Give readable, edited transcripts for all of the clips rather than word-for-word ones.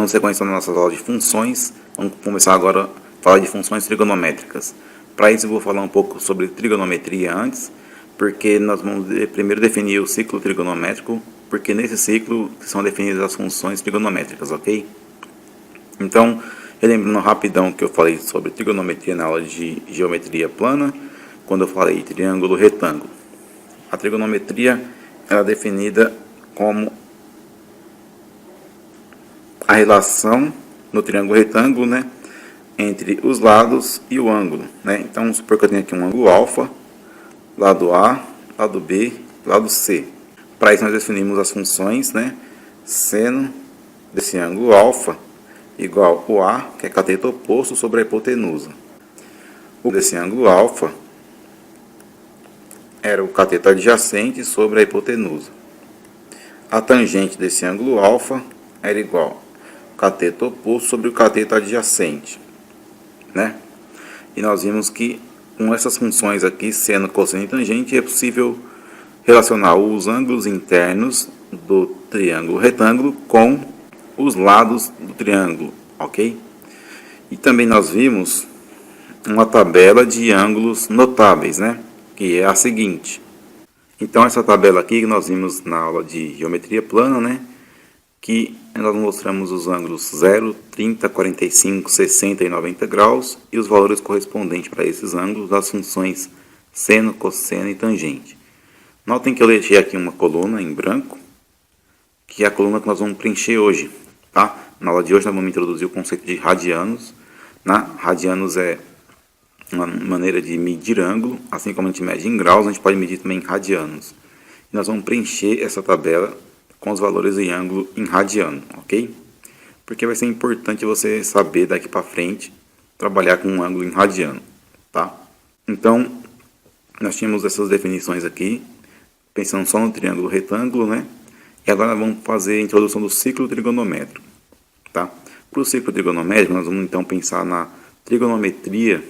dando sequência nas nossas aulas de funções, vamos começar agora a falar de funções trigonométricas. Para isso eu vou falar um pouco sobre trigonometria antes, porque nós vamos primeiro definir o ciclo trigonométrico, porque nesse ciclo são definidas as funções trigonométricas, ok? Então, relembrando rapidão que eu falei sobre trigonometria na aula de geometria plana, quando eu falei triângulo retângulo. A trigonometria é definida como a relação no triângulo retângulo, né, entre os lados e o ângulo, né? Então, vamos supor que eu tenho aqui um ângulo alfa, lado A, lado B, lado C. Para isso nós definimos as funções, né? Seno desse ângulo alfa igual o A, que é cateto oposto sobre a hipotenusa. O desse ângulo alfa era o cateto adjacente sobre a hipotenusa. A tangente desse ângulo alfa era igual ao cateto oposto sobre o cateto adjacente, né? E nós vimos que com essas funções aqui, seno, cosseno e tangente, é possível relacionar os ângulos internos do triângulo retângulo com os lados do triângulo, ok? E também nós vimos uma tabela de ângulos notáveis, né? Que é a seguinte. Então, essa tabela aqui que nós vimos na aula de geometria plana, né? Que nós mostramos os ângulos 0, 30, 45, 60 e 90 graus e os valores correspondentes para esses ângulos das funções seno, cosseno e tangente. Notem que eu deixei aqui uma coluna em branco, que é a coluna que nós vamos preencher hoje, tá? Na aula de hoje nós vamos introduzir o conceito de radianos. Radianos é uma maneira de medir ângulo, assim como a gente mede em graus, a gente pode medir também em radianos. E nós vamos preencher essa tabela com os valores em ângulo em radiano, ok? Porque vai ser importante você saber daqui para frente trabalhar com um ângulo em radiano, tá? Então, nós tínhamos essas definições aqui, pensando só no triângulo retângulo, né? E agora vamos fazer a introdução do ciclo trigonométrico, tá? Para o ciclo trigonométrico, nós vamos então pensar na trigonometria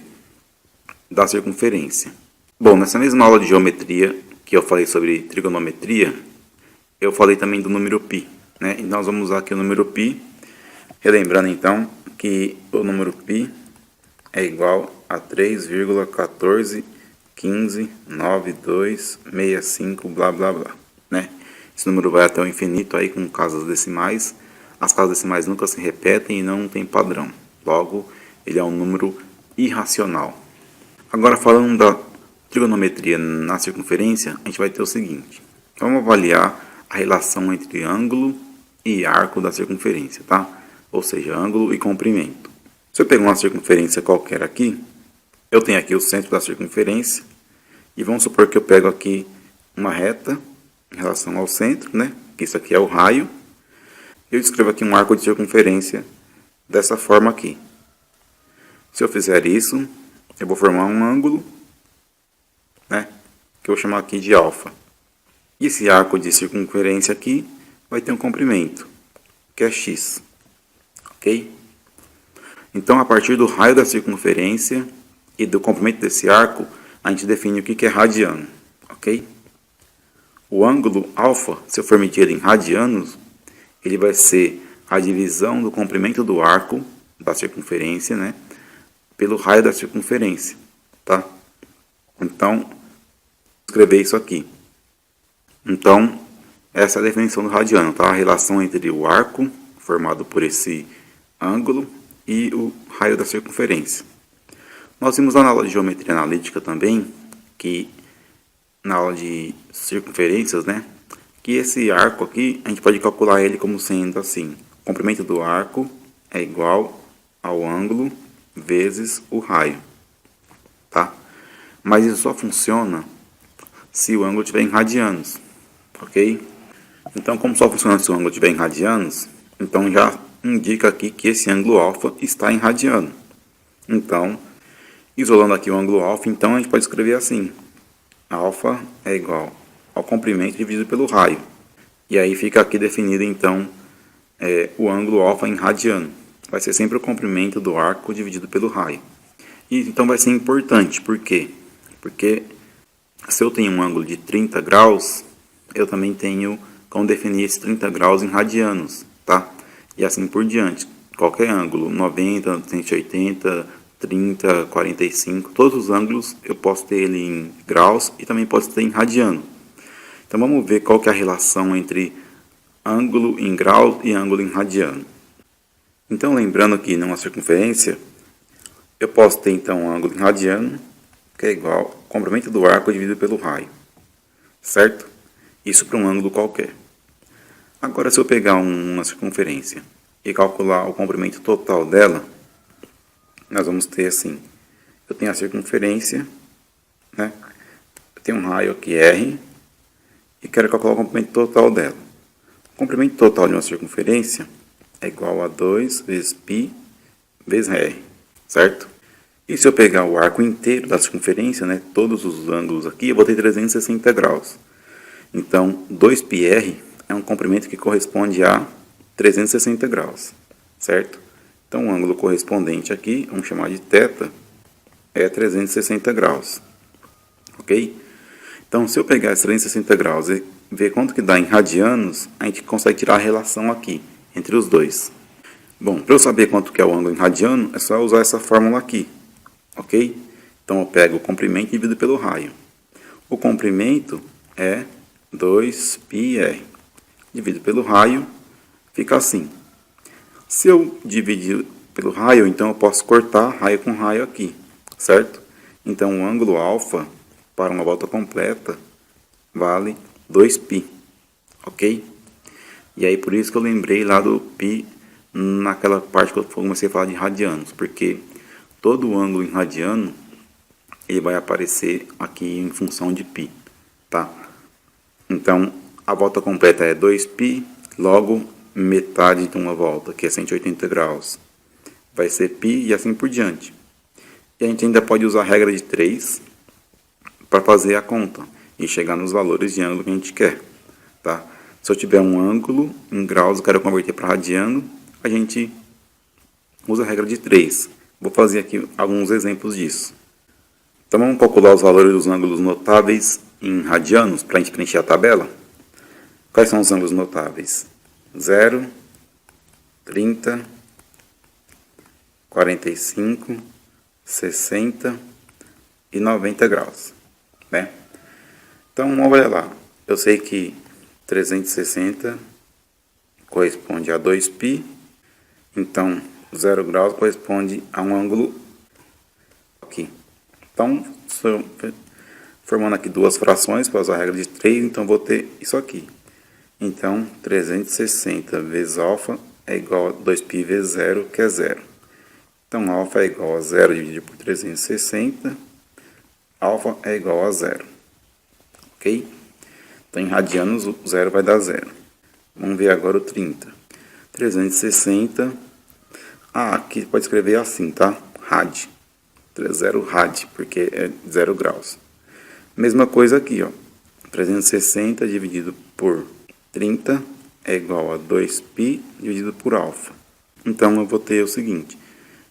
da circunferência. Bom, nessa mesma aula de geometria que eu falei sobre trigonometria, eu falei também do número π, né? E nós vamos usar aqui o número π, relembrando então que o número π é igual a 3,14159265 blá blá blá, né? Esse número vai até o infinito aí com casas decimais. As casas decimais nunca se repetem e não tem padrão. Logo, ele é um número irracional. Agora, falando da trigonometria na circunferência, a gente vai ter o seguinte. Vamos avaliar a relação entre ângulo e arco da circunferência, tá? Ou seja, ângulo e comprimento. Se eu pegar uma circunferência qualquer aqui, eu tenho aqui o centro da circunferência, e vamos supor que eu pego aqui uma reta em relação ao centro, né? Isso aqui é o raio. Eu descrevo aqui um arco de circunferência dessa forma aqui. Se eu fizer isso, eu vou formar um ângulo, né? Que eu vou chamar aqui de alfa. E esse arco de circunferência aqui vai ter um comprimento, que é x, ok? Então, a partir do raio da circunferência e do comprimento desse arco, a gente define o que é radiano, ok? O ângulo alfa, se eu for medir ele em radianos, ele vai ser a divisão do comprimento do arco da circunferência, né, pelo raio da circunferência, tá? Então, vou escrever isso aqui. Então, essa é a definição do radiano, tá? A relação entre o arco, formado por esse ângulo, e o raio da circunferência. Nós vimos lá na aula de geometria analítica também, que na aula de circunferências, né? Que esse arco aqui, a gente pode calcular ele como sendo assim. O comprimento do arco é igual ao ângulo vezes o raio, tá? Mas isso só funciona se o ângulo estiver em radianos, ok? Então, como só funciona se o ângulo estiver em radianos, então já indica aqui que esse ângulo alfa está em radiano. Então, isolando aqui o ângulo alfa, então a gente pode escrever assim. Alfa é igual ao comprimento dividido pelo raio. E aí fica aqui definido então o ângulo alfa em radiano. Vai ser sempre o comprimento do arco dividido pelo raio. E então vai ser importante, por quê? Porque se eu tenho um ângulo de 30 graus, eu também tenho como definir esses 30 graus em radianos, tá? e assim por diante. Qualquer ângulo, 90, 180, 30, 45, todos os ângulos eu posso ter ele em graus e também posso ter em radiano. Então vamos ver qual que é a relação entre ângulo em graus e ângulo em radiano. Então lembrando que numa circunferência, eu posso ter então um ângulo em radiano, que é igual ao comprimento do arco dividido pelo raio, certo? Isso para um ângulo qualquer. Agora se eu pegar uma circunferência e calcular o comprimento total dela, nós vamos ter assim, eu tenho a circunferência, né? Eu tenho um raio aqui R e quero calcular o comprimento total dela. O comprimento total de uma circunferência é igual a 2 vezes π vezes R, certo? E se eu pegar o arco inteiro da circunferência, né, todos os ângulos aqui, eu vou ter 360 graus. Então, 2πr é um comprimento que corresponde a 360 graus, certo? Então, o ângulo correspondente aqui, vamos chamar de θ, é 360 graus, ok? Então, se eu pegar esses 360 graus e ver quanto que dá em radianos, a gente consegue tirar a relação aqui, entre os dois. Bom, para eu saber quanto que é o ângulo em radiano, é só usar essa fórmula aqui, ok? Então, eu pego o comprimento e divido pelo raio. O comprimento é 2πr. Divido pelo raio, fica assim. Se eu dividir pelo raio, então eu posso cortar raio com raio aqui, certo? Então, o ângulo alfa para uma volta completa vale 2π, ok? E aí, por isso que eu lembrei lá do π naquela parte que eu comecei a falar de radianos, porque todo o ângulo em radiano ele vai aparecer aqui em função de π, tá? Então, a volta completa é 2π, logo metade de uma volta, que é 180 graus, vai ser π e assim por diante. E a gente ainda pode usar a regra de 3 para fazer a conta e chegar nos valores de ângulo que a gente quer, tá? Se eu tiver um ângulo em graus, eu quero converter para radiano, a gente usa a regra de 3. Vou fazer aqui alguns exemplos disso. Então vamos calcular os valores dos ângulos notáveis em radianos para a gente preencher a tabela. Quais são os ângulos notáveis? 0, 30, 45, 60 e 90 graus, né? Então, olha lá, eu sei que 360 corresponde a 2π, então 0 graus corresponde a um ângulo aqui. Então, formando aqui duas frações para usar a regra de 3, então vou ter isso aqui. Então, 360 vezes alfa é igual a 2π vezes 0, que é 0. Então, alfa é igual a 0 dividido por 360, alfa é igual a 0. Ok? Então, em radianos, o 0 vai dar 0. Vamos ver agora o 30. 360, aqui pode escrever assim, tá? Rad. 0 rad, porque é 0 graus. Mesma coisa aqui, ó. 360 dividido por 30 é igual a 2π dividido por alfa. Então, eu vou ter o seguinte.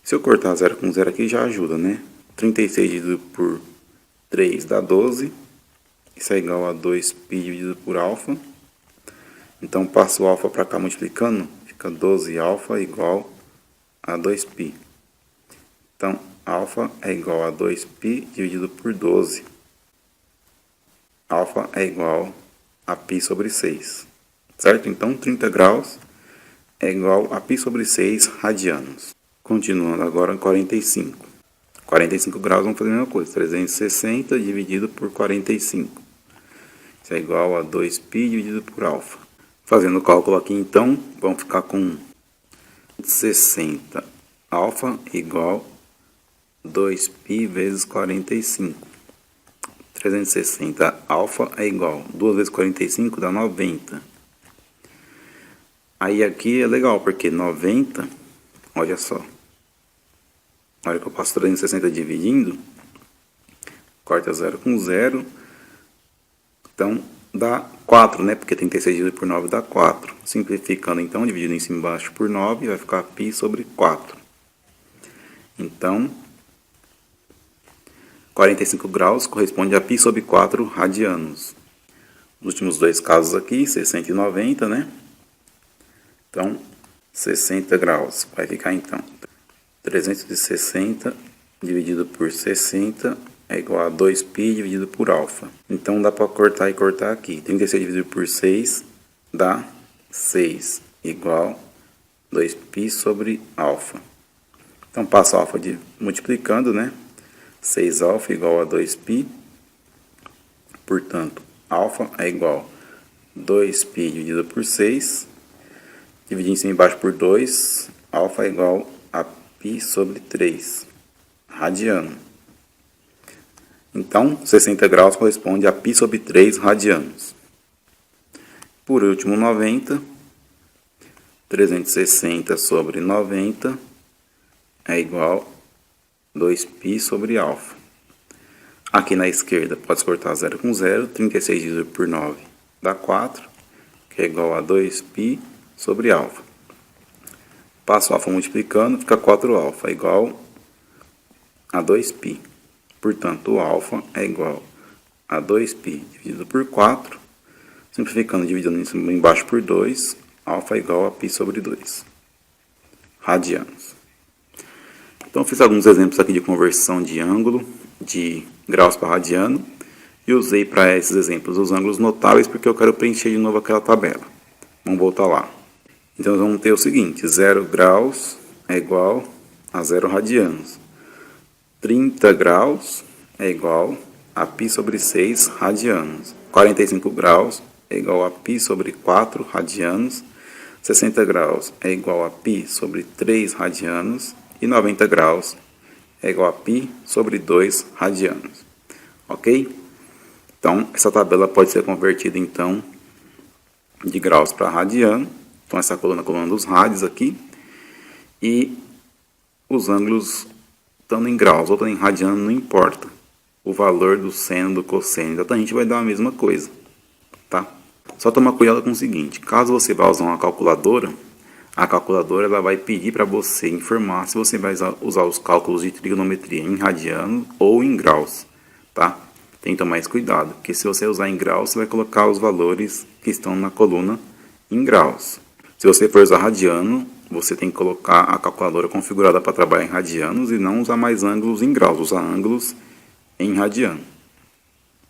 Se eu cortar 0 com 0 aqui, já ajuda, né? 36 dividido por 3 dá 12. Isso é igual a 2π dividido por alfa. Então, passo o alfa para cá multiplicando. Fica 12 alfa igual a 2π. Então, alfa é igual a 2π dividido por 12. Alfa é igual a π sobre 6. Certo? Então, 30 graus é igual a π sobre 6 radianos. Continuando agora em 45. 45 graus, vamos fazer a mesma coisa. 360 dividido por 45. Isso é igual a 2π dividido por alfa. Fazendo o cálculo aqui, então, vamos ficar com 60 alfa igual 2π vezes 45. 360 alfa é igual 2 vezes 45 dá 90. Aí aqui é legal, porque 90, olha só. Na hora que eu passo 360 dividindo, corta 0 com 0. Então, dá 4, né? Porque 36 dividido por 9 dá 4. Simplificando, então, dividindo em cima e embaixo por 9, vai ficar π sobre 4. Então, 45 graus corresponde a π sobre 4 radianos. Os últimos dois casos aqui, 60 e 90, né? Então, 60 graus. Vai ficar então 360 dividido por 60 é igual a 2π dividido por alfa. Então dá para cortar e cortar aqui. 36 dividido por 6 dá 6 igual 2π sobre alfa. Então passa alfa multiplicando, né? 6 alfa igual a 2π. Portanto, alfa é igual a 2π dividido por 6. Dividir em cima e embaixo por 2. Alfa é igual a π sobre 3 radiano. Então, 60 graus corresponde a π sobre 3 radianos. Por último, 90. 360 sobre 90 é igual a 2π sobre alfa. Aqui na esquerda, pode cortar 0 com 0. 36 dividido por 9 dá 4, que é igual a 2π sobre alfa. Passo alfa multiplicando, fica 4 alfa igual a 2π. Portanto, o alfa é igual a 2π dividido por 4. Simplificando, dividindo em cima e embaixo por 2, alfa é igual a π sobre 2 radianos. Então, fiz alguns exemplos aqui de conversão de ângulo, de graus para radiano, e usei para esses exemplos os ângulos notáveis, porque eu quero preencher de novo aquela tabela. Vamos voltar lá. Então, nós vamos ter o seguinte: 0 graus é igual a 0 radianos. 30 graus é igual a π sobre 6 radianos. 45 graus é igual a π sobre 4 radianos. 60 graus é igual a π sobre 3 radianos. E 90 graus é igual a π sobre 2 radianos. Ok? Então, essa tabela pode ser convertida, então, de graus para radiano. Então, essa coluna é a coluna dos rádios aqui. E os ângulos, estando em graus ou estando em radiano, não importa. O valor do seno, do cosseno, então a gente vai dar a mesma coisa. Tá? Só tomar cuidado com o seguinte: caso você vá usar uma calculadora, a calculadora ela vai pedir para você informar se você vai usar os cálculos de trigonometria em radiano ou em graus, tá? Tem que tomar esse cuidado, porque se você usar em graus, você vai colocar os valores que estão na coluna em graus. Se você for usar radiano, você tem que colocar a calculadora configurada para trabalhar em radianos e não usar mais ângulos em graus, usar ângulos em radiano,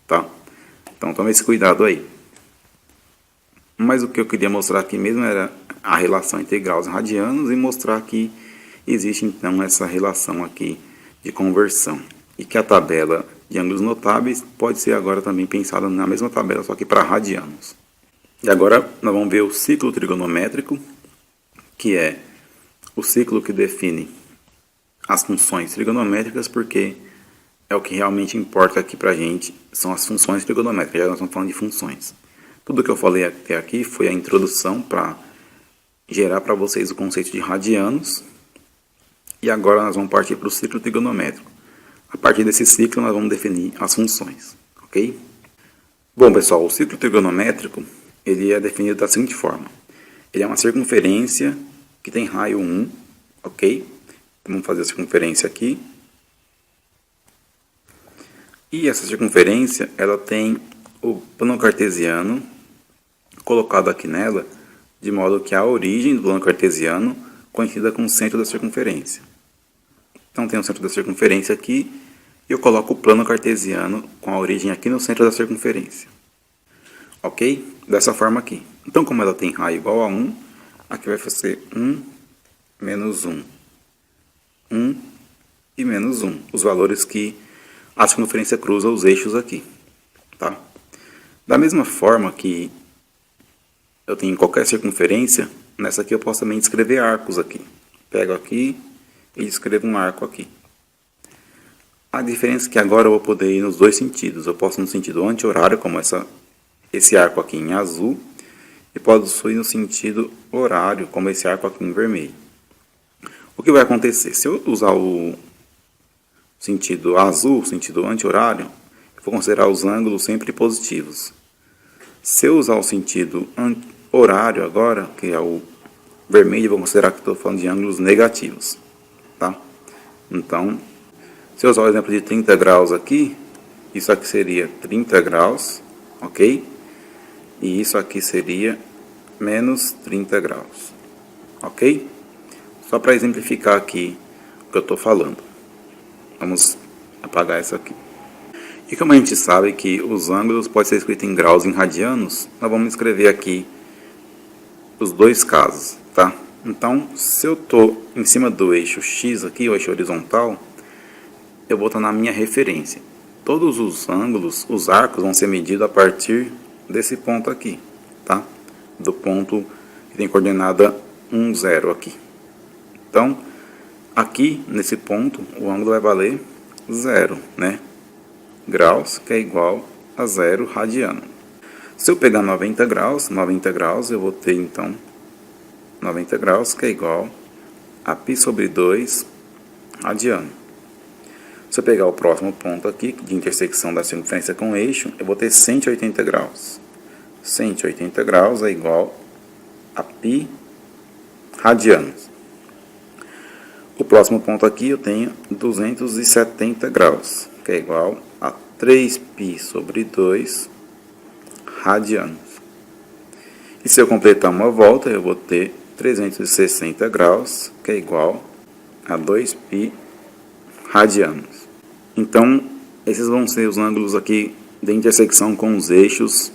tá? Então tome esse cuidado aí. Mas o que eu queria mostrar aqui mesmo era a relação entre graus e radianos e mostrar que existe então essa relação aqui de conversão. E que a tabela de ângulos notáveis pode ser agora também pensada na mesma tabela, só que para radianos. E agora nós vamos ver o ciclo trigonométrico, que é o ciclo que define as funções trigonométricas, porque é o que realmente importa aqui para a gente, são as funções trigonométricas, já nós estamos falando de funções. Tudo que eu falei até aqui foi a introdução para gerar para vocês o conceito de radianos. E agora nós vamos partir para o ciclo trigonométrico. A partir desse ciclo nós vamos definir as funções, ok? Bom, pessoal, o ciclo trigonométrico ele é definido da seguinte forma. Ele é uma circunferência que tem raio 1, ok? Vamos fazer a circunferência aqui. E essa circunferência ela tem o plano cartesiano colocado aqui nela, de modo que a origem do plano cartesiano coincida com o centro da circunferência. Então tem o centro da circunferência aqui, e eu coloco o plano cartesiano com a origem aqui no centro da circunferência. Ok? Dessa forma aqui. Então, como ela tem raio igual a 1, aqui vai ser 1 menos 1. 1 e menos 1. Os valores que a circunferência cruza os eixos aqui. Tá? Da mesma forma que eu tenho qualquer circunferência, nessa aqui eu posso também descrever arcos aqui. Pego aqui e escrevo um arco aqui. A diferença é que agora eu vou poder ir nos dois sentidos. Eu posso ir no sentido anti-horário, como esse arco aqui em azul, e posso ir no sentido horário, como esse arco aqui em vermelho. O que vai acontecer? Se eu usar o sentido azul, sentido anti-horário, eu vou considerar os ângulos sempre positivos. Se eu usar o sentido horário agora, que é o vermelho, eu vou considerar que estou falando de ângulos negativos. Tá? Então, se eu usar o exemplo de 30 graus aqui, isso aqui seria 30 graus, ok? E isso aqui seria menos 30 graus, ok? Só para exemplificar aqui o que eu estou falando. Vamos apagar essa aqui. E como a gente sabe que os ângulos podem ser escritos em graus e em radianos, nós vamos escrever aqui os dois casos, tá? Então, se eu estou em cima do eixo X aqui, o eixo horizontal, eu vou estar na minha referência. Todos os ângulos, os arcos, vão ser medidos a partir desse ponto aqui, tá? Do ponto que tem coordenada 1, 0 aqui. Então, aqui, nesse ponto, o ângulo vai valer 0, né? Graus, que é igual a 0 radiano. Se eu pegar 90 graus, eu vou ter, então, 90 graus, que é igual a π sobre 2 radiano. Se eu pegar o próximo ponto aqui, de intersecção da circunferência com o eixo, eu vou ter 180 graus. 180 graus é igual a π radianos. O próximo ponto aqui eu tenho 270 graus, que é igual a 3π sobre 2 radianos. E se eu completar uma volta, eu vou ter 360 graus, que é igual a 2π radianos. Então, esses vão ser os ângulos aqui de intersecção com os eixos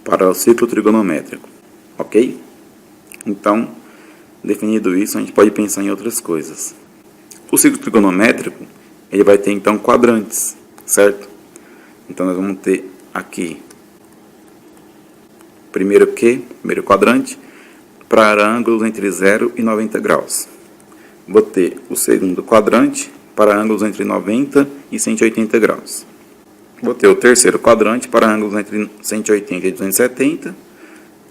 para o círculo trigonométrico, ok? Então, definido isso, a gente pode pensar em outras coisas. O círculo trigonométrico, ele vai ter então quadrantes, certo? Então, nós vamos ter aqui, primeiro quadrante, para ângulos entre 0 e 90 graus. Vou ter o segundo quadrante para ângulos entre 90 e 180 graus. Vou ter o terceiro quadrante para ângulos entre 180 e 270.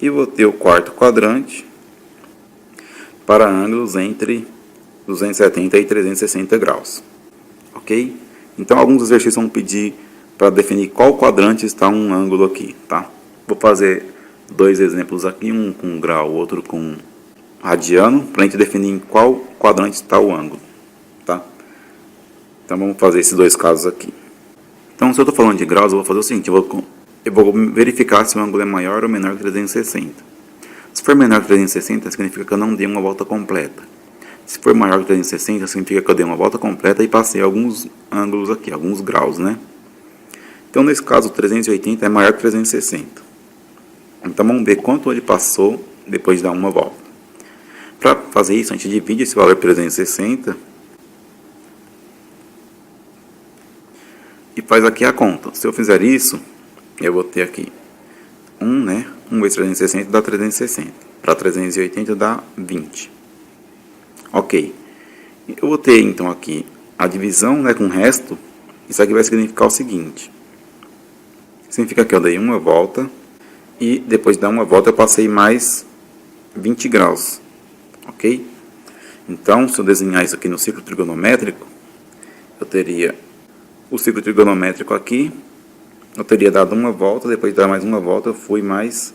E vou ter o quarto quadrante para ângulos entre 270 e 360 graus. Ok? Então, alguns exercícios vão pedir para definir qual quadrante está um ângulo aqui, tá? Vou fazer dois exemplos aqui, um com grau, outro com radiano, para a gente definir em qual quadrante está o ângulo, tá? Então, vamos fazer esses dois casos aqui. Então, se eu estou falando de graus, eu vou fazer o seguinte, eu vou verificar se o ângulo é maior ou menor que 360. Se for menor que 360, significa que eu não dei uma volta completa. Se for maior que 360, significa que eu dei uma volta completa e passei alguns ângulos aqui, alguns graus, né? Então, nesse caso, 380 é maior que 360. Então, vamos ver quanto ele passou depois de dar uma volta. Para fazer isso, a gente divide esse valor por 360 e faz aqui a conta. Se eu fizer isso, eu vou ter aqui 1 vezes 360 dá 360. Para 380 dá 20. Ok. Eu vou ter, então, aqui a divisão com o resto. Isso aqui vai significar o seguinte. Significa que eu dei uma volta e depois de dar uma volta eu passei mais 20 graus. Ok? Então, se eu desenhar isso aqui no círculo trigonométrico, eu teria o círculo trigonométrico aqui. Eu teria dado uma volta, depois de dar mais uma volta eu fui mais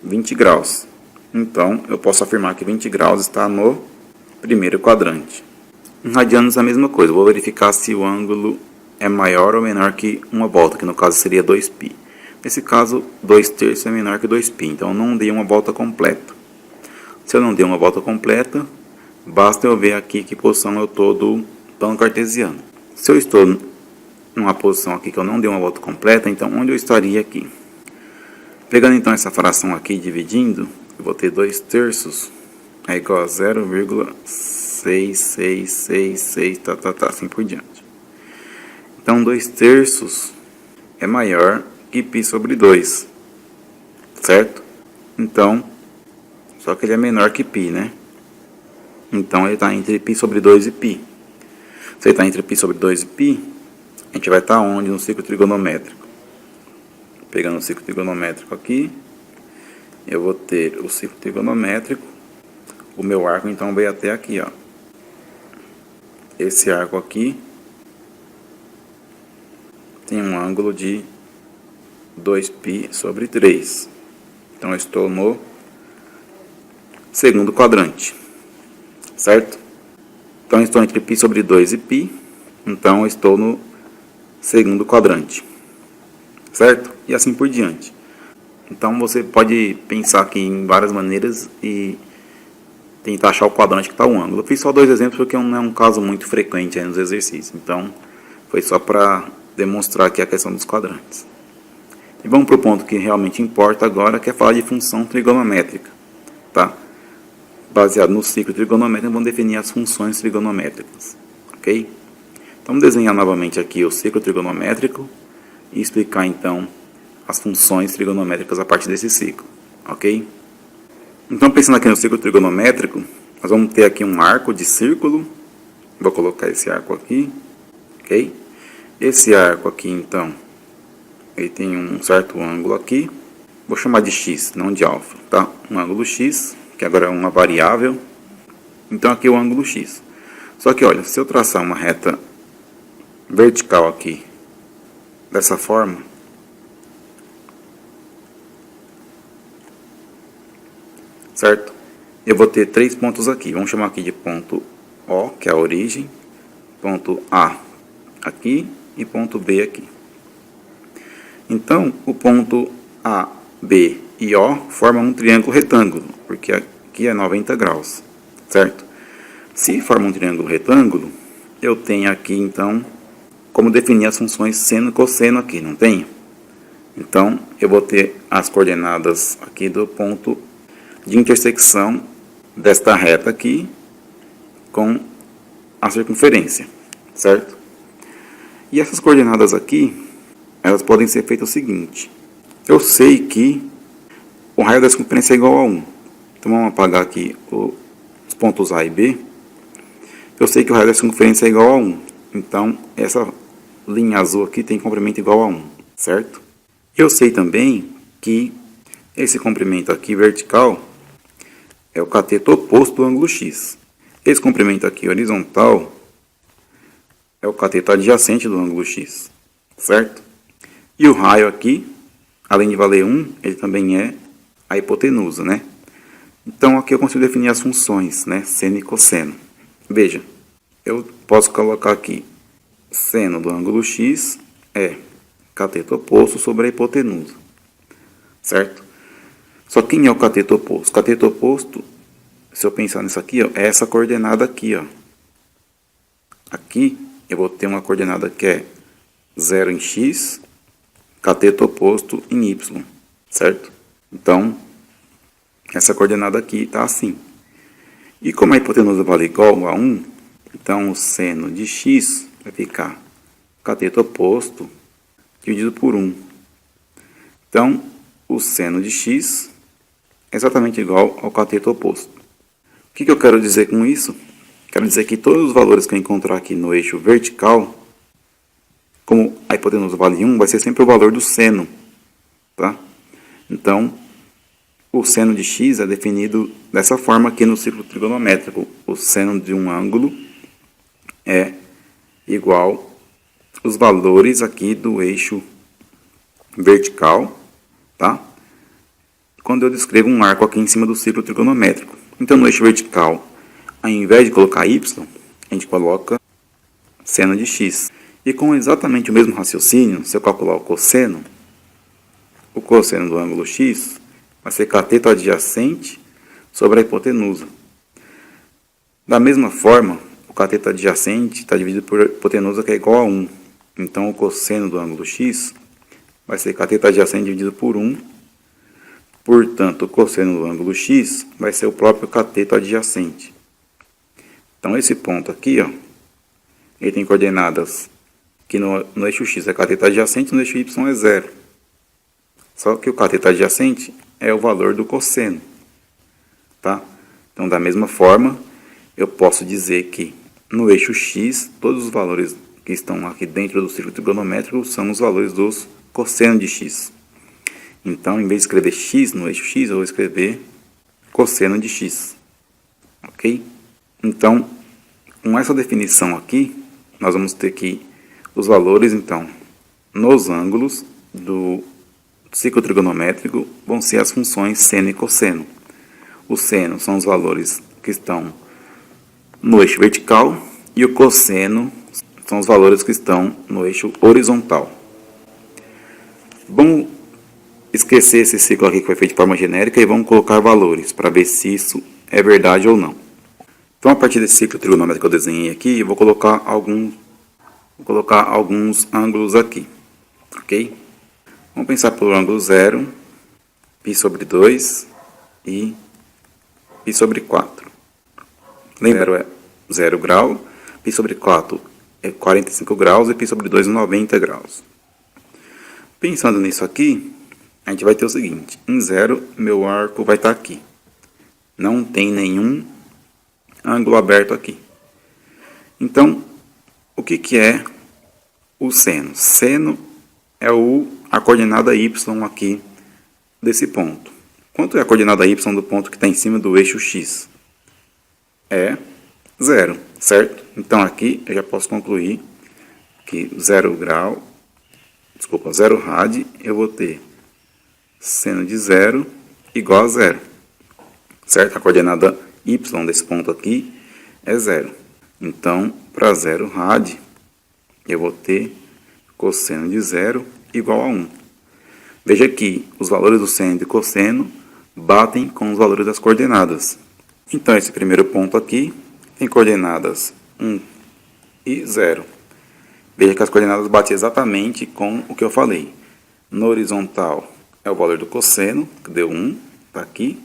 20 graus. Então, eu posso afirmar que 20 graus está no primeiro quadrante. Em radianos é a mesma coisa. Eu vou verificar se o ângulo é maior ou menor que uma volta, que no caso seria 2π. Nesse caso, 2/3 é menor que 2π, então eu não dei uma volta completa. Se eu não dei uma volta completa, basta eu ver aqui que posição eu estou do plano cartesiano. Se eu estou numa posição aqui que eu não dei uma volta completa, então onde eu estaria aqui? Pegando então essa fração aqui e dividindo, eu vou ter 2/3 é igual a 0,6666, assim por diante. Então, 2/3 é maior que π sobre 2, certo? Então, só que ele é menor que π, né? Então, ele está entre π sobre 2 e π. Se ele está entre π sobre 2 e π, a gente vai estar onde? No círculo trigonométrico. Pegando o círculo trigonométrico aqui, eu vou ter o círculo trigonométrico. O meu arco, então, veio até aqui, ó. Esse arco aqui tem um ângulo de 2π sobre 3. Então, eu estou no segundo quadrante, certo? Então, eu estou entre π sobre 2 e π. Então, eu estou no segundo quadrante, certo? E assim por diante. Então, você pode pensar aqui em várias maneiras e tentar achar o quadrante que está o ângulo. Eu fiz só 2 exemplos porque não é um caso muito frequente aí nos exercícios. Então, foi só para demonstrar aqui a questão dos quadrantes. E vamos para o ponto que realmente importa agora, que é falar de função trigonométrica. Tá? Baseado no ciclo trigonométrico, vamos definir as funções trigonométricas. Ok? Então, vamos desenhar novamente aqui o ciclo trigonométrico e explicar então as funções trigonométricas a partir desse ciclo. Ok? Então, pensando aqui no ciclo trigonométrico, nós vamos ter aqui um arco de círculo. Vou colocar esse arco aqui. Ok? Esse arco aqui, então, ele tem um certo ângulo aqui. Vou chamar de x, não de alfa, tá? Um ângulo x, que agora é uma variável. Então, aqui é o ângulo x. Só que, olha, se eu traçar uma reta vertical aqui, dessa forma, certo? Eu vou ter 3 pontos aqui. Vamos chamar aqui de ponto O, que é a origem, ponto A aqui e ponto B aqui. Então, o ponto A, B e O formam um triângulo retângulo, porque aqui é 90 graus, certo? Se forma um triângulo retângulo, eu tenho aqui, então, como definir as funções seno e cosseno aqui, não tenho? Então, eu vou ter as coordenadas aqui do ponto de intersecção desta reta aqui com a circunferência, certo? E essas coordenadas aqui, elas podem ser feitas o seguinte. Eu sei que o raio da circunferência é igual a 1. Então, vamos apagar aqui os pontos A e B. Eu sei que o raio da circunferência é igual a 1. Então, essa linha azul aqui tem comprimento igual a 1, certo? Eu sei também que esse comprimento aqui vertical é o cateto oposto do ângulo x. Esse comprimento aqui horizontal é o cateto adjacente do ângulo x, certo? E o raio aqui, além de valer 1, ele também é a hipotenusa, né? Então aqui eu consigo definir as funções, né? Seno e cosseno. Veja, eu posso colocar aqui seno do ângulo x é cateto oposto sobre a hipotenusa, certo? Só quem é o cateto oposto? O cateto oposto, se eu pensar nisso aqui, ó, é essa coordenada aqui, ó. Aqui eu vou ter uma coordenada que é 0 em x, cateto oposto em y, certo? Então, essa coordenada aqui está assim. E como a hipotenusa vale igual a 1, então o seno de x vai ficar cateto oposto dividido por 1. Então, o seno de x é exatamente igual ao cateto oposto. O que eu quero dizer com isso? Quero dizer que todos os valores que eu encontrar aqui no eixo vertical, como a hipotenusa vale 1, vai ser sempre o valor do seno, tá? Então, o seno de x é definido dessa forma aqui no círculo trigonométrico. O seno de um ângulo é igual os valores aqui do eixo vertical, tá? Quando eu descrevo um arco aqui em cima do círculo trigonométrico. Então, no eixo vertical, ao invés de colocar y, a gente coloca seno de x. E com exatamente o mesmo raciocínio, se eu calcular o cosseno do ângulo x vai ser cateto adjacente sobre a hipotenusa. Da mesma forma, o cateto adjacente está dividido por hipotenusa, que é igual a 1. Então, o cosseno do ângulo x vai ser cateto adjacente dividido por 1. Portanto, o cosseno do ângulo x vai ser o próprio cateto adjacente. Então, esse ponto aqui, ó, ele tem coordenadas que no eixo x é cateto adjacente, no eixo y é 0. Só que o cateto adjacente é o valor do cosseno, tá? Então, da mesma forma, eu posso dizer que no eixo x, todos os valores que estão aqui dentro do círculo trigonométrico são os valores dos cossenos de x. Então, em vez de escrever x no eixo x, eu vou escrever cosseno de x, ok? Então, com essa definição aqui, nós vamos ter que os valores, então, nos ângulos do ciclo trigonométrico vão ser as funções seno e cosseno. O seno são os valores que estão no eixo vertical e o cosseno são os valores que estão no eixo horizontal. Vamos esquecer esse ciclo aqui que foi feito de forma genérica e vamos colocar valores para ver se isso é verdade ou não. Então, a partir desse ciclo trigonométrico que eu desenhei aqui, eu vou colocar alguns ângulos aqui, ok? Vamos pensar pelo ângulo 0, π sobre 2 e π sobre 4. Lembra, é 0 grau, π sobre 4 é 45 graus e π sobre 2 é 90 graus. Pensando nisso aqui, a gente vai ter o seguinte: em 0, meu arco vai estar aqui. Não tem nenhum ângulo aberto aqui. Então, o que é o seno? Seno é a coordenada y aqui desse ponto. Quanto é a coordenada y do ponto que está em cima do eixo x? É 0, certo? Então aqui eu já posso concluir que 0 rad, eu vou ter seno de 0 igual a 0, certo? A coordenada y desse ponto aqui é 0. Então, para 0 rad, eu vou ter cosseno de 0 igual a 1. Veja que os valores do seno e do cosseno batem com os valores das coordenadas. Então, esse primeiro ponto aqui tem coordenadas 1 e 0. Veja que as coordenadas batem exatamente com o que eu falei. No horizontal é o valor do cosseno, que deu 1, está aqui.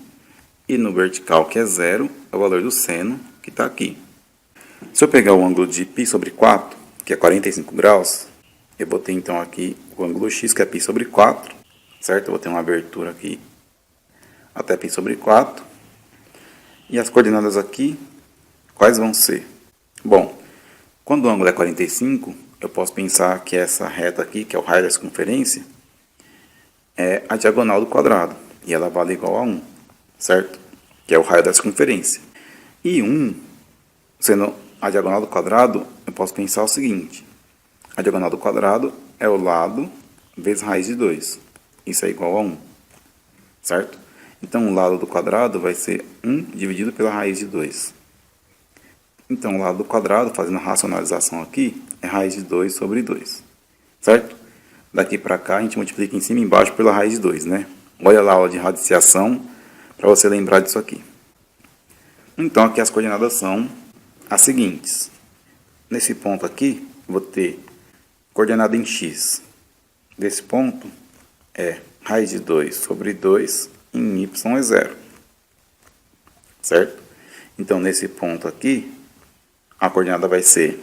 E no vertical, que é 0, é o valor do seno, que está aqui. Se eu pegar o ângulo de π sobre 4, que é 45 graus, eu vou ter então aqui o ângulo x, que é π sobre 4, certo? Eu vou ter uma abertura aqui até π sobre 4. E as coordenadas aqui, quais vão ser? Bom, quando o ângulo é 45, eu posso pensar que essa reta aqui, que é o raio da circunferência, é a diagonal do quadrado. E ela vale igual a 1, certo? Que é o raio da circunferência. E 1, sendo a diagonal do quadrado, eu posso pensar o seguinte: a diagonal do quadrado é o lado vezes raiz de 2. Isso é igual a 1, certo? Então, o lado do quadrado vai ser 1 dividido pela raiz de 2. Então, o lado do quadrado, fazendo a racionalização aqui, é raiz de 2 sobre 2, certo? Daqui para cá, a gente multiplica em cima e embaixo pela raiz de 2, né? Olha lá a aula de radiciação para você lembrar disso aqui. Então, aqui as coordenadas são as seguintes. Nesse ponto aqui, vou ter coordenada em x. Desse ponto é raiz de 2 sobre 2 em y é 0. Certo? Então, nesse ponto aqui, a coordenada vai ser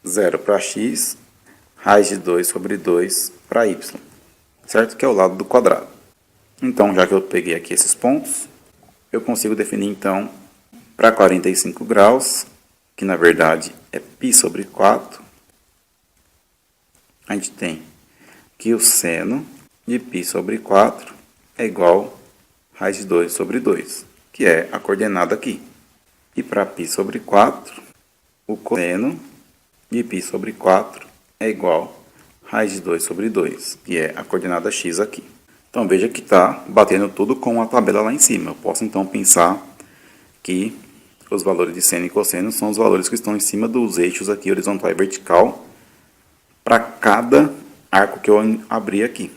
0 para x, raiz de 2 sobre 2 para y. Certo? Que é o lado do quadrado. Então, já que eu peguei aqui esses pontos, eu consigo definir, então, para 45 graus, que na verdade é π sobre 4, a gente tem que o seno de π sobre 4 é igual a raiz de 2 sobre 2, que é a coordenada aqui. E para π sobre 4, o cosseno de π sobre 4 é igual a raiz de 2 sobre 2, que é a coordenada x aqui. Então, veja que está batendo tudo com a tabela lá em cima. Eu posso, então, pensar que os valores de seno e cosseno são os valores que estão em cima dos eixos aqui, horizontal e vertical, para cada arco que eu abrir aqui.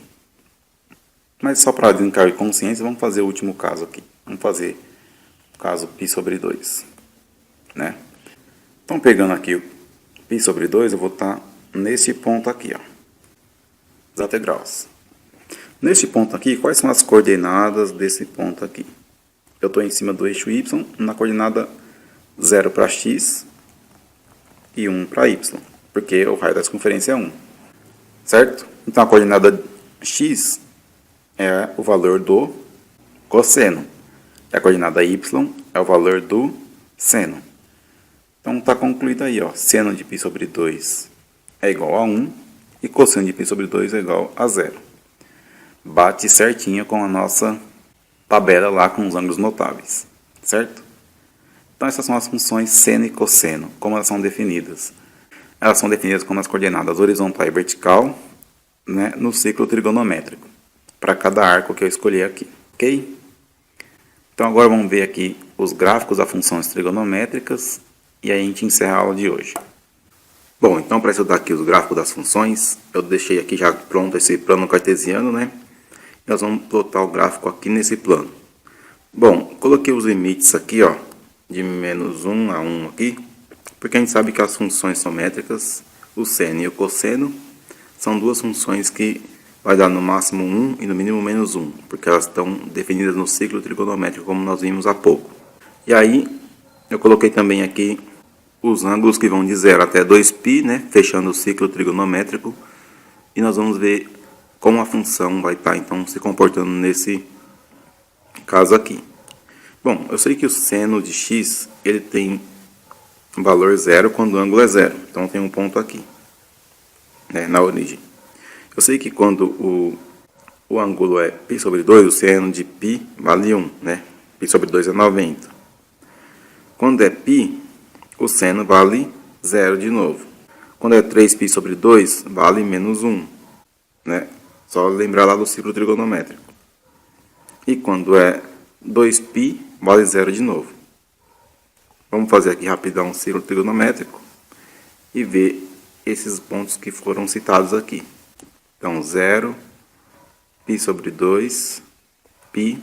Mas só para brincar de consciência, vamos fazer o último caso aqui. Vamos fazer o caso π sobre 2. Né? Então, pegando aqui o π sobre 2, eu vou estar nesse ponto aqui, ó, 0 graus. Neste ponto aqui, quais são as coordenadas desse ponto aqui? Eu estou em cima do eixo y, na coordenada 0 para x e 1 para y, porque o raio da circunferência é 1, certo? Então, a coordenada x é o valor do cosseno, e a coordenada y é o valor do seno. Então, está concluído aí, ó, seno de π sobre 2 é igual a 1 e cosseno de π sobre 2 é igual a 0. Bate certinho com a nossa tabela lá com os ângulos notáveis, certo? Então, essas são as funções seno e cosseno, como elas são definidas. Elas são definidas como as coordenadas horizontal e vertical, né, no ciclo trigonométrico, para cada arco que eu escolher aqui, ok? Então, agora vamos ver aqui os gráficos das funções trigonométricas e aí a gente encerra a aula de hoje. Bom, então, para estudar aqui os gráficos das funções, eu deixei aqui já pronto esse plano cartesiano, né? Nós vamos plotar o gráfico aqui nesse plano. Bom, coloquei os limites aqui, ó, de menos 1 a 1 aqui, porque a gente sabe que as funções sométricas, o seno e o cosseno, são duas funções que vai dar no máximo 1 e no mínimo menos 1, porque elas estão definidas no ciclo trigonométrico, como nós vimos há pouco. E aí, eu coloquei também aqui os ângulos que vão de 0 até 2π, né, fechando o ciclo trigonométrico, e nós vamos ver como a função vai estar, então, se comportando nesse caso aqui. Bom, eu sei que o seno de x, ele tem valor 0 quando o ângulo é 0, então tem um ponto aqui, né, na origem. Eu sei que quando o ângulo é π sobre 2, o seno de π vale 1, né? π sobre 2 é 90. Quando é π, o seno vale 0 de novo. Quando é 3π sobre 2, vale menos 1, né? Só lembrar lá do ciclo trigonométrico. E quando é 2π, vale 0 de novo. Vamos fazer aqui rapidão um ciclo trigonométrico e ver esses pontos que foram citados aqui. Então, 0, π sobre 2, π,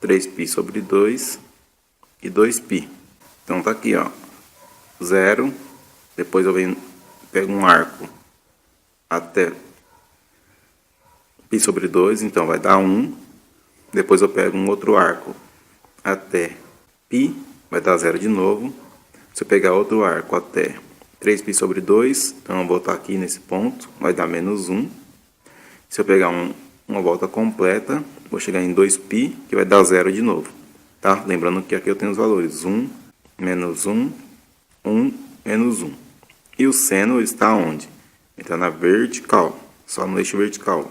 3π sobre 2 e 2π. Então, tá aqui, ó, 0, depois eu pego um arco até π sobre 2, então vai dar 1. Depois eu pego um outro arco até π, vai dar 0 de novo. Se eu pegar outro arco até 3π sobre 2, então eu vou botar aqui nesse ponto, vai dar menos 1. Se eu pegar uma volta completa, vou chegar em 2π, que vai dar 0 de novo. Tá? Lembrando que aqui eu tenho os valores 1, menos 1, 1, menos 1. E o seno está onde? Está na vertical, só no eixo vertical.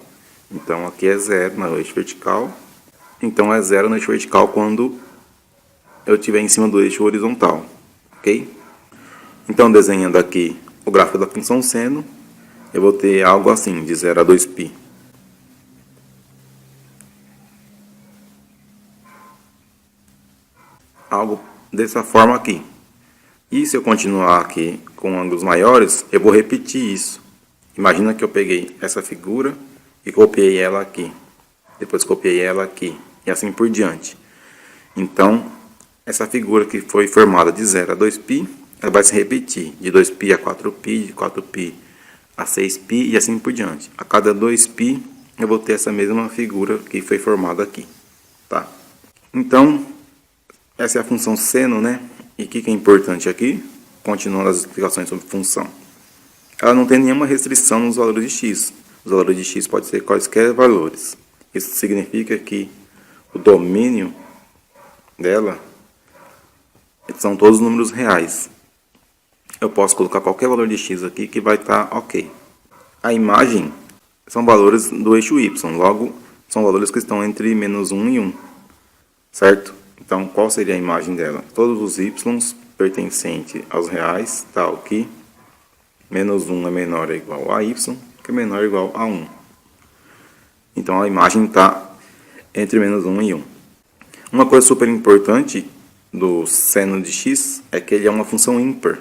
Então aqui é 0 no eixo vertical. Então é 0 no eixo vertical quando eu estiver em cima do eixo horizontal. Ok? Então, desenhando aqui o gráfico da função seno, eu vou ter algo assim, de 0 a 2π. Algo dessa forma aqui. E se eu continuar aqui com ângulos maiores, eu vou repetir isso. Imagina que eu peguei essa figura e copiei ela aqui. Depois copiei ela aqui. E assim por diante. Então, essa figura que foi formada de 0 a 2π, ela vai se repetir, de 2π a 4π, de 4π a 6π e assim por diante. A cada 2π eu vou ter essa mesma figura que foi formada aqui. Tá? Então, essa é a função seno, né? E o que é importante aqui? Continuando as explicações sobre função. Ela não tem nenhuma restrição nos valores de x. Os valores de x podem ser quaisquer valores. Isso significa que o domínio dela são todos números reais. Eu posso colocar qualquer valor de x aqui que vai estar ok. A imagem são valores do eixo y, logo são valores que estão entre menos 1 e 1, certo? Então, qual seria a imagem dela? Todos os y pertencentes aos reais, tal que menos 1 é menor ou igual a y, que é menor ou igual a 1. Então, a imagem está entre menos 1 e 1. Uma coisa super importante do seno de x é que ele é uma função ímpar.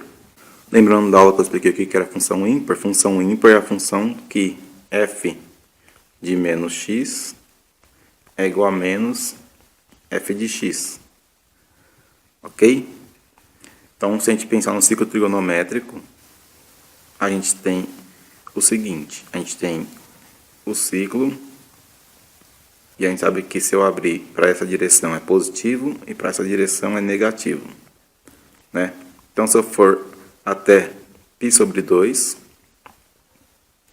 Lembrando da aula que eu expliquei aqui que era função ímpar é a função que f de menos x é igual a menos f de x. Ok? Então, se a gente pensar no ciclo trigonométrico, a gente tem o seguinte, a gente tem o ciclo, e a gente sabe que se eu abrir para essa direção é positivo e para essa direção é negativo, né? Então, se eu for até π sobre 2,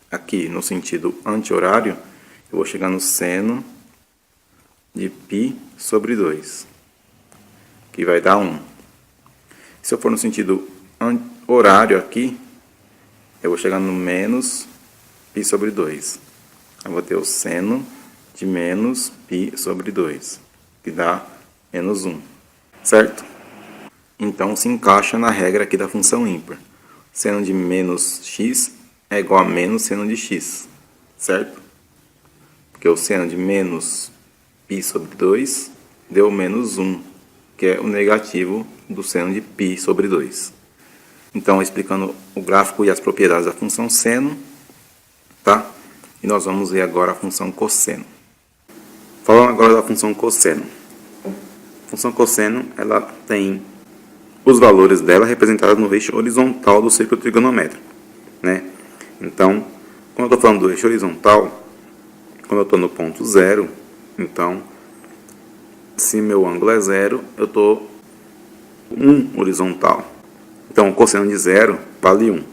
aqui no sentido anti-horário, eu vou chegar no seno de π sobre 2, que vai dar 1. Se eu for no sentido horário aqui, eu vou chegar no menos π sobre 2. Eu vou ter o seno de menos π sobre 2, que dá menos 1, certo? Então, se encaixa na regra aqui da função ímpar. Seno de menos x é igual a menos seno de x, certo? Porque o seno de menos π sobre 2 deu menos 1, que é o negativo do seno de π sobre 2. Então, explicando o gráfico e as propriedades da função seno, tá? E nós vamos ver agora a função cosseno. Falando agora da função cosseno. função cosseno, ela tem os valores dela representados no eixo horizontal do círculo trigonométrico, né? Então, quando eu estou falando do eixo horizontal, quando eu estou no ponto 0, então, se meu ângulo é 0, eu estou 1 horizontal. Então, o cosseno de 0 vale 1.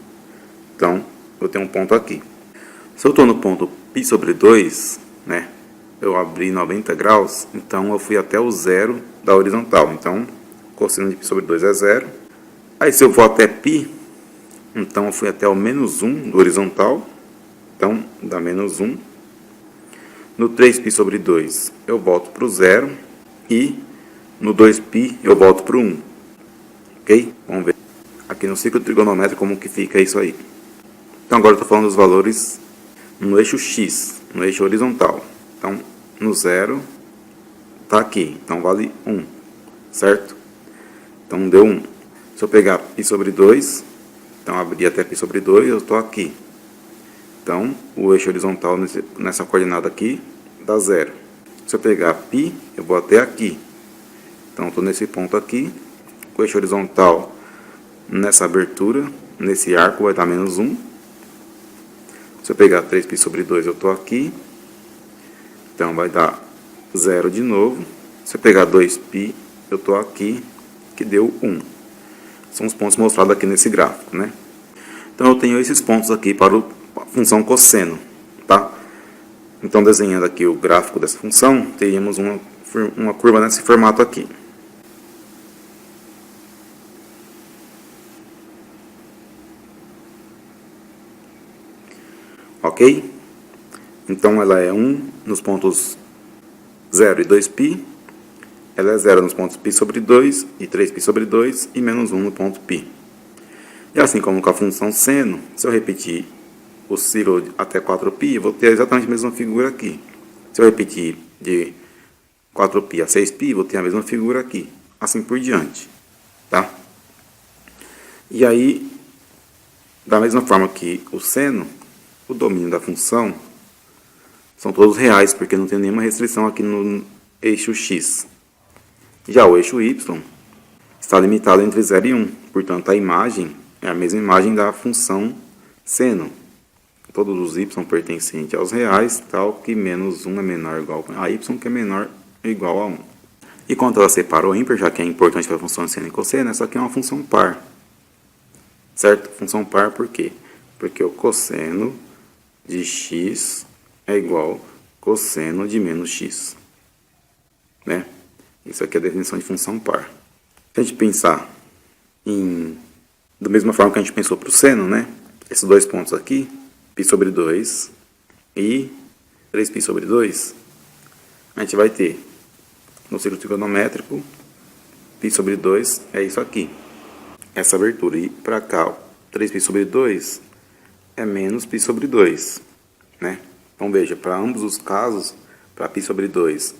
Então, eu tenho um ponto aqui. Se eu estou no ponto π sobre 2, né, eu abri 90 graus, então eu fui até o 0 da horizontal. Então, cosseno de π sobre 2 é 0. Aí, se eu for até π, então eu fui até o menos 1 do horizontal. Então, dá menos 1. No 3π sobre 2, eu volto para o 0. E no 2π, eu volto para o 1. Ok? Vamos ver. Aqui no ciclo trigonométrico, como que fica isso aí. Então, agora eu estou falando dos valores no eixo x, no eixo horizontal. Então, no 0, está aqui. Então, vale 1. Certo? Então, deu 1. Se eu pegar π sobre 2, então, abrir até π sobre 2, eu estou aqui. Então, o eixo horizontal nessa coordenada aqui dá 0. Se eu pegar π, eu vou até aqui. Então, estou nesse ponto aqui. O eixo horizontal nessa abertura, nesse arco, vai dar menos 1. Se eu pegar 3π sobre 2, eu estou aqui. Então, vai dar 0 de novo. Se eu pegar 2π, eu estou aqui, que deu 1. São os pontos mostrados aqui nesse gráfico, né? Então, eu tenho esses pontos aqui para a função cosseno, tá? Então, desenhando aqui o gráfico dessa função, teríamos uma curva nesse formato aqui. Ok? Então, ela é 1 nos pontos 0 e 2π. Ela é 0 nos pontos π sobre 2 e 3π sobre 2 e menos 1 no ponto π. E assim como com a função seno, se eu repetir o círculo até 4π, eu vou ter exatamente a mesma figura aqui. Se eu repetir de 4π a 6π, vou ter a mesma figura aqui. Assim por diante. Tá? E aí, da mesma forma que o seno, o domínio da função são todos reais, porque não tem nenhuma restrição aqui no eixo x. Já o eixo y está limitado entre 0 e 1. Portanto, a imagem é a mesma imagem da função seno. Todos os y pertencentes aos reais, tal que menos 1 é menor ou igual a y, que é menor ou igual a 1. E quando ela separa o ímpar, já que é importante para a função seno e cosseno, essa aqui é uma função par. Certo? Função par por quê? Porque o cosseno de x é igual ao cosseno de menos x. Né? Isso aqui é a definição de função par. Se a gente pensar da mesma forma que a gente pensou para o seno, né? Esses dois pontos aqui, π sobre 2 e 3π sobre 2, a gente vai ter no círculo trigonométrico, π sobre 2 é isso aqui. Essa abertura. E para cá, 3π sobre 2 é menos π sobre 2. Né? Então, veja, para ambos os casos, para π sobre 2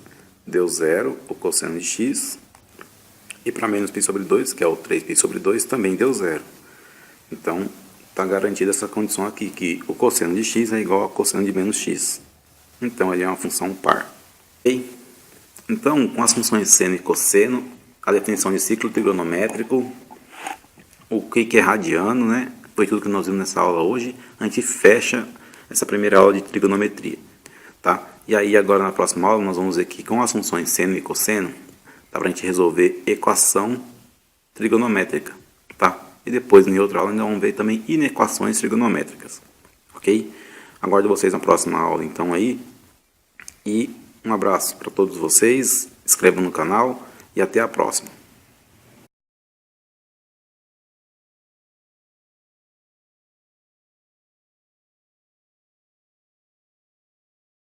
deu 0, o cosseno de x. E para menos π sobre 2, que é o 3π sobre 2, também deu 0. Então, está garantida essa condição aqui, que o cosseno de x é igual ao cosseno de menos x. Então, ele é uma função par. Ok? Então, com as funções seno e cosseno, a definição de ciclo trigonométrico, o que é radiano, né? Foi tudo que nós vimos nessa aula hoje. A gente fecha essa primeira aula de trigonometria. Tá? E aí, agora na próxima aula, nós vamos ver que com as funções seno e cosseno, dá para a gente resolver equação trigonométrica. Tá? E depois, em outra aula, ainda vamos ver também inequações trigonométricas. Ok? Aguardo vocês na próxima aula, então, aí. E um abraço para todos vocês, inscrevam no canal e até a próxima.